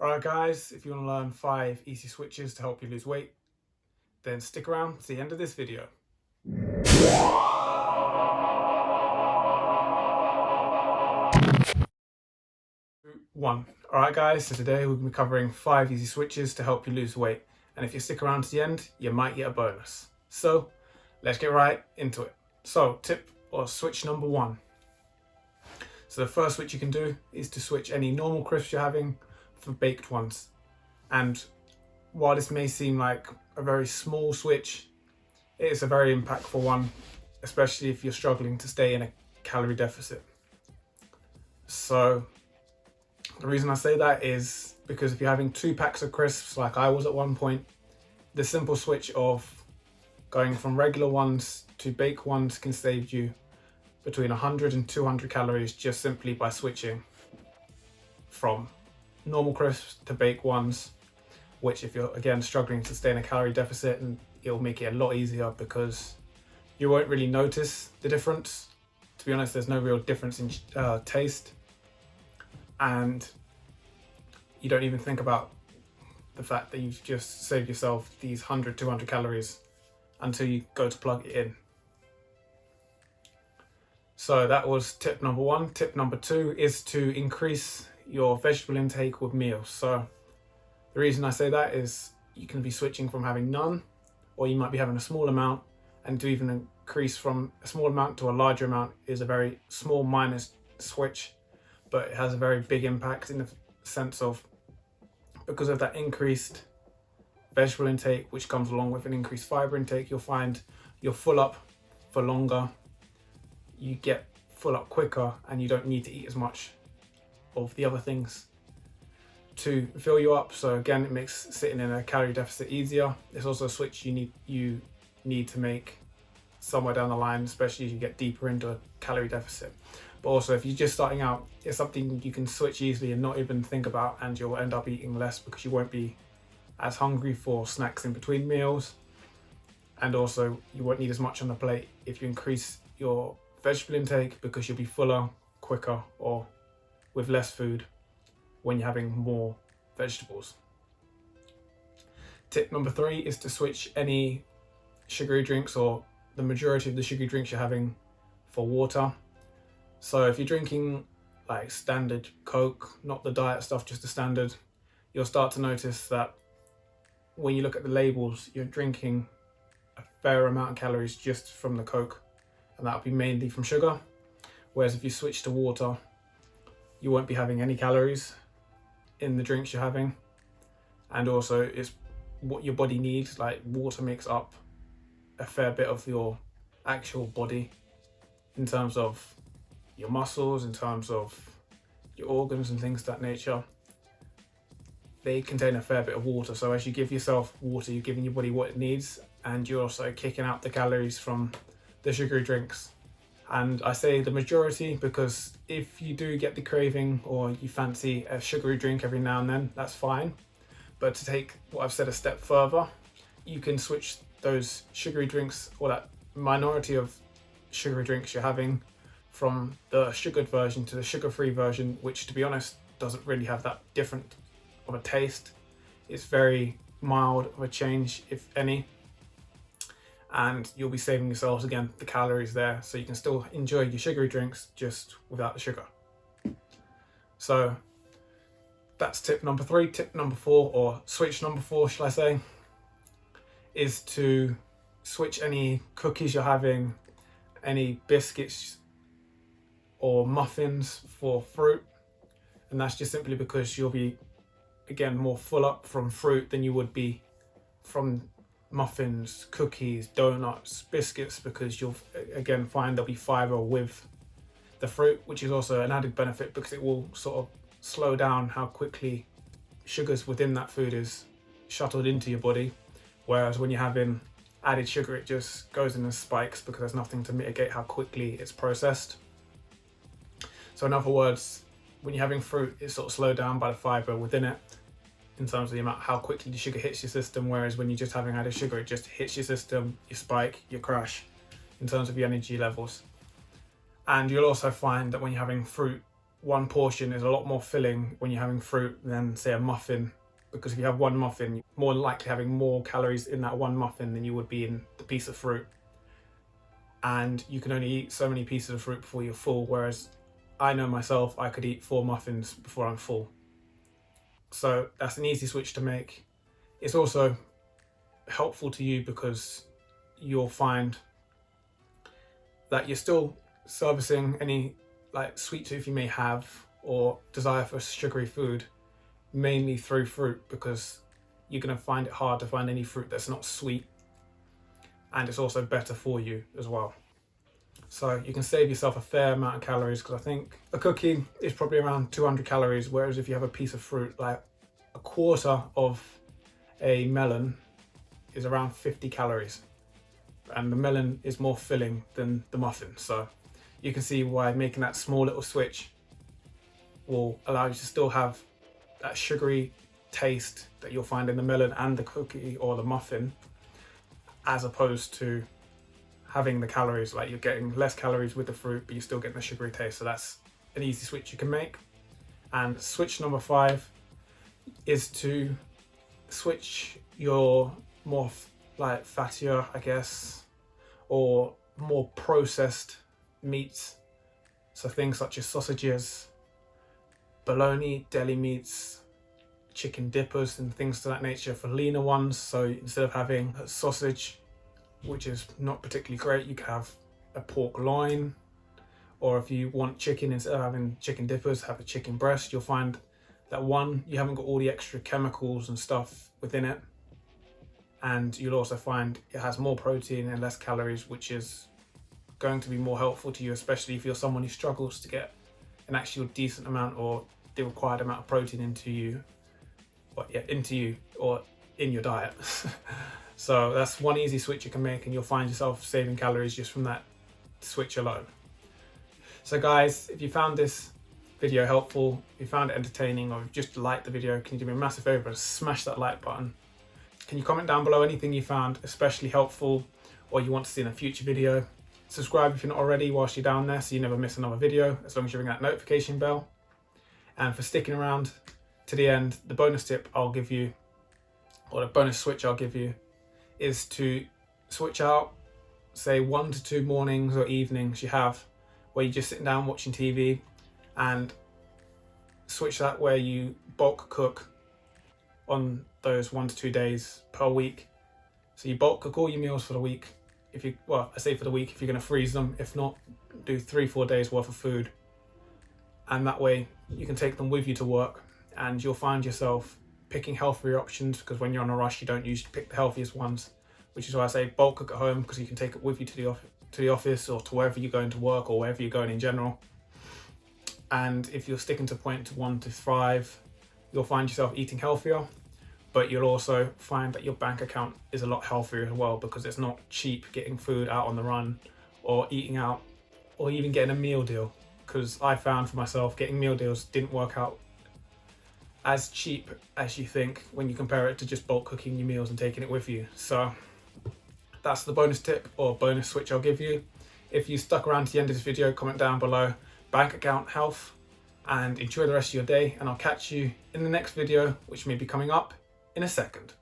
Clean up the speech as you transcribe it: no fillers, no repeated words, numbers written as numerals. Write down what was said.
Alright guys, if you want to learn 5 easy switches to help you lose weight, then stick around to the end of this video. 1. Alright guys, so today we'll be covering 5 easy switches to help you lose weight, and if you stick around to the end, you might get a bonus. So, let's get right into it. So, tip or switch number 1. So the first switch you can do is to switch any normal crisps you're having for baked ones. And while this may seem like a very small switch, it is a very impactful one, especially if you're struggling to stay in a calorie deficit. So the reason I say that is because if you're having 2 packs of crisps like I was at one point, the simple switch of going from regular ones to baked ones can save you between 100 and 200 calories just simply by switching from normal crisps to baked ones, which if you're again struggling to stay in a calorie deficit, and it'll make it a lot easier because you won't really notice the difference. To be honest, there's no real difference in taste, and you don't even think about the fact that you've just saved yourself these 100-200 calories until you go to plug it in. So that was tip number 1. Tip number 2 is to increase your vegetable intake with meals. So the reason I say that is you can be switching from having none, or you might be having a small amount, and to even increase from a small amount to a larger amount is a very small minor switch, but it has a very big impact in the sense of, because of that increased vegetable intake, which comes along with an increased fiber intake, you'll find you're full up for longer, you get full up quicker, and you don't need to eat as much of the other things to fill you up. So again, it makes sitting in a calorie deficit easier. It's also a switch you need to make somewhere down the line, especially as you get deeper into a calorie deficit. But also if you're just starting out, it's something you can switch easily and not even think about, and you'll end up eating less because you won't be as hungry for snacks in between meals, and also you won't need as much on the plate if you increase your vegetable intake, because you'll be fuller quicker or with less food when you're having more vegetables. Tip number 3 is to switch any sugary drinks, or the majority of the sugary drinks you're having, for water. So if you're drinking like standard Coke, not the diet stuff, just the standard, you'll start to notice that when you look at the labels, you're drinking a fair amount of calories just from the Coke, and that'll be mainly from sugar. Whereas if you switch to water, you won't be having any calories in the drinks you're having, and also it's what your body needs. Like, water makes up a fair bit of your actual body in terms of your muscles, in terms of your organs and things of that nature. They contain a fair bit of water, so as you give yourself water, you're giving your body what it needs, and you're also kicking out the calories from the sugary drinks. And I say the majority because if you do get the craving or you fancy a sugary drink every now and then, that's fine. But to take what I've said a step further, you can switch those sugary drinks, or that minority of sugary drinks you're having, from the sugared version to the sugar-free version, which, to be honest, doesn't really have that different of a taste. It's very mild of a change, if any, and you'll be saving yourselves again the calories there, so you can still enjoy your sugary drinks just without the sugar. So that's tip number 3. Tip number 4, or switch number 4 shall I say, is to switch any cookies you're having, any biscuits or muffins, for fruit. And that's just simply because you'll be again more full up from fruit than you would be from muffins, cookies, donuts, biscuits, because you'll again find there'll be fiber with the fruit, which is also an added benefit because it will sort of slow down how quickly sugars within that food is shuttled into your body. Whereas when you're having added sugar, it just goes in and spikes because there's nothing to mitigate how quickly it's processed. So in other words, when you're having fruit, it's sort of slowed down by the fiber within it in terms of the amount, how quickly the sugar hits your system. Whereas when you're just having added sugar, it just hits your system, you spike, you crash in terms of your energy levels. And you'll also find that when you're having fruit one portion is a lot more filling when you're having fruit than say a muffin, because if you have one muffin, you're more likely having more calories in that one muffin than you would be in the piece of fruit. And you can only eat so many pieces of fruit before you're full, whereas I know myself, I could eat 4 muffins before I'm full. So that's an easy switch to make. It's also helpful to you because you'll find that you're still servicing any like sweet tooth you may have or desire for sugary food, mainly through fruit, because you're going to find it hard to find any fruit that's not sweet, and it's also better for you as well. So you can save yourself a fair amount of calories, because I think a cookie is probably around 200 calories, whereas if you have a piece of fruit, like a quarter of a melon is around 50 calories, and the melon is more filling than the muffin. So you can see why making that small little switch will allow you to still have that sugary taste that you'll find in the melon and the cookie or the muffin, as opposed to having the calories, like you're getting less calories with the fruit, but you're still getting the sugary taste. So that's an easy switch you can make. And switch number 5 is to switch your more like fattier, I guess, or more processed meats. So things such as sausages, bologna, deli meats, chicken dippers and things to that nature for leaner ones. So instead of having a sausage, which is not particularly great, you can have a pork loin, or if you want chicken, instead of having chicken dippers, have a chicken breast. You'll find that one, you haven't got all the extra chemicals and stuff within it, and you'll also find it has more protein and less calories, which is going to be more helpful to you, especially if you're someone who struggles to get an actual decent amount or the required amount of protein into you or in your diet. So that's one easy switch you can make, and you'll find yourself saving calories just from that switch alone. So guys, if you found this video helpful, if you found it entertaining, or just liked the video, can you do me a massive favor and smash that like button? Can you comment down below anything you found especially helpful or you want to see in a future video? Subscribe if you're not already whilst you're down there, so you never miss another video, as long as you ring that notification bell. And for sticking around to the end, the bonus tip I'll give you, or the bonus switch I'll give you, is to switch out, say 1 to 2 mornings or evenings you have where you're just sitting down watching TV, and switch that where you bulk cook on those 1 to 2 days per week. So you bulk cook all your meals for the week. I say for the week, if you're going to freeze them. If not, do 3-4 days worth of food, and that way you can take them with you to work, and you'll find yourself picking healthier options, because when you're on a rush you don't usually pick the healthiest ones, which is why I say bulk cook at home, because you can take it with you to the office or to wherever you're going to work or wherever you're going in general. And if you're sticking to point 1 to 5, you'll find yourself eating healthier, but you'll also find that your bank account is a lot healthier as well, because it's not cheap getting food out on the run or eating out or even getting a meal deal, because I found for myself getting meal deals didn't work out as cheap as you think when you compare it to just bulk cooking your meals and taking it with you. So that's the bonus tip or bonus switch I'll give you. If you stuck around to the end of this video, comment down below bank account health, and enjoy the rest of your day, and I'll catch you in the next video, which may be coming up in a second.